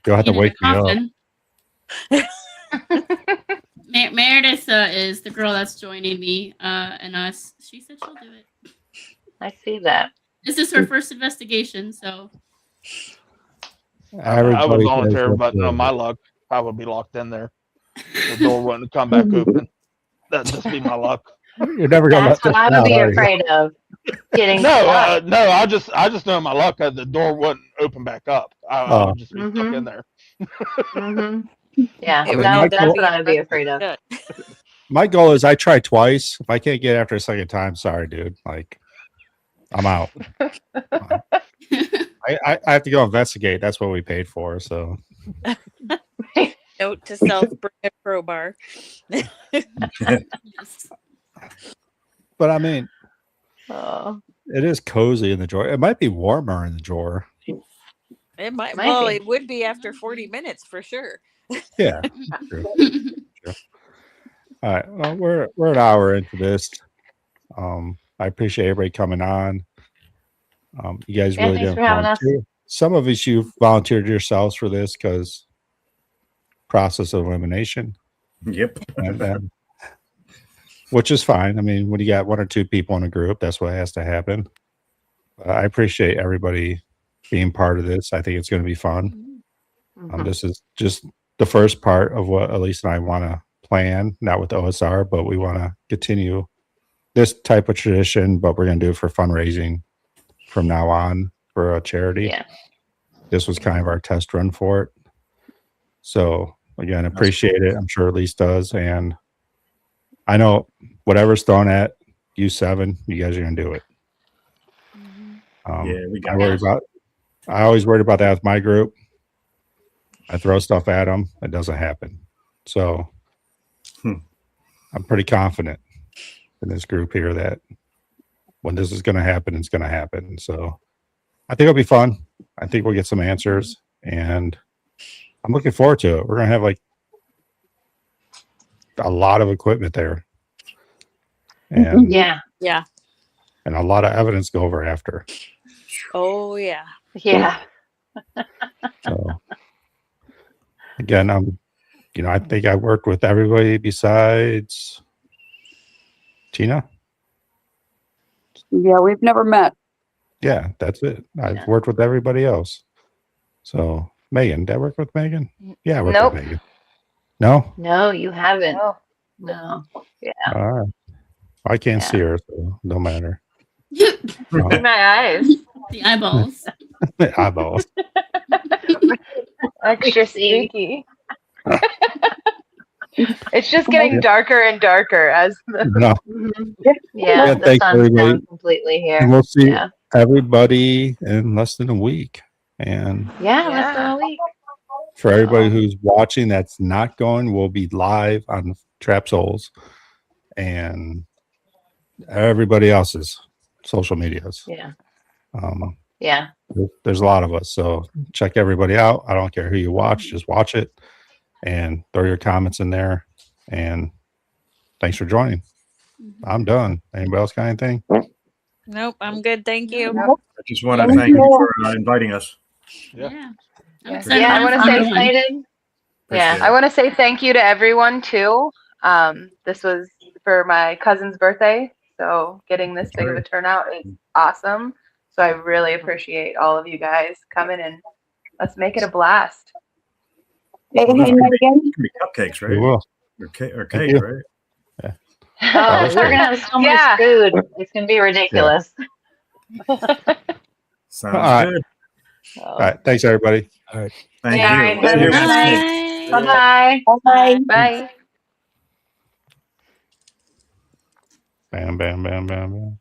You'll have to In a wake me up. coffin. Meredith is the girl that's joining me and us. She said she'll do it. I see that. This is her first investigation, so. I would Everybody volunteer, says but no, my luck, I would be locked in there. The door wouldn't come back open. That'd just be my luck. You're never gonna That's let what I that would be out, are you? afraid of. Getting No, stuck. no, I just know my luck. The door wouldn't open back up. I would just be stuck in there. Yeah, It would that's not what I would be afraid of. Good. My goal is I try twice. If I can't get it after a second time, sorry, dude. Like, I'm out. I have to go investigate. That's what we paid for. So Note to self: bring a crowbar. Yes. but I mean, Oh, it is cozy in the drawer. It might be warmer in the drawer. It might. Might Well, be. it would be after 40 minutes for sure. Yeah. True. All right. Well, we're an hour into this. I appreciate everybody coming on. You guys Yeah, really thanks didn't for having us. volunteer. Some of us you volunteered yourselves for this because process of elimination, Yep. and then, which is fine. I mean, when you got one or two people in a group, that's what has to happen. I appreciate everybody being part of this. I think it's going to be fun. Mhm. This is just the first part of what Elise and I want to plan, not with OSR, but we want to continue this type of tradition, but we're going to do it for fundraising from now on for a charity. Yeah. This was kind of our test run for it. So again, appreciate it. I'm sure Elise does. And I know whatever's thrown at you seven, you guys are going to do it. Yeah, we got I always worried about that with my group. I throw stuff at them. It doesn't happen. So I'm pretty confident in this group here that when this is going to happen, it's going to happen. So I think it'll be fun. I think we'll get some answers, and I'm looking forward to it. We're going to have like a lot of equipment there, and Yeah. Yeah. and a lot of evidence to go over after. Oh yeah. Yeah. So again, I think I worked with everybody besides Tina. Yeah, we've never met. Yeah, that's it. I've worked with everybody else. So Megan, did I work with Megan? Yeah, I worked Nope. with Megan. No? No, you haven't. Oh. No. Yeah. All right. I can't Yeah. see her, so no matter. See my eyes. The eyeballs. Eyeballs. Extra sneaky. It's just getting darker and darker as the No. Mhm. Yeah, Yeah, the thanks, sun's everybody. down completely here. And we'll see Yeah. everybody in less than a week. And Yeah, less than a week. for everybody who's watching that's not going, we'll be live on Trap Souls and everybody else's social medias. Yeah. Um, Yeah. there's a lot of us, so check everybody out. I don't care who you watch, just watch it and throw your comments in there. And thanks for joining. I'm done. Anybody else got anything? Nope. I'm good. Thank you. I just want to thank you for inviting us. Yeah. I'm Yeah. excited Yeah, I to wanna have say another one. Excited. Yeah. Appreciate I want to say thank you to everyone too. This was for my cousin's birthday, so getting this big of a turnout is awesome. So I really appreciate all of you guys coming, and let's make it a blast. Hey, Well, hey, that's Megan. It's gonna be cupcakes, We right? will. Or Thank cake, you. right? Oh, that's we're good. gonna have so Yeah. much food. It's gonna be ridiculous. Sounds All right. good. All right. Thanks, everybody. All right. Thank Yeah, you. all right, have a Cheers. nice Bye. Bye-bye. Bye. Bye. Bam, bam, bam, bam, bam.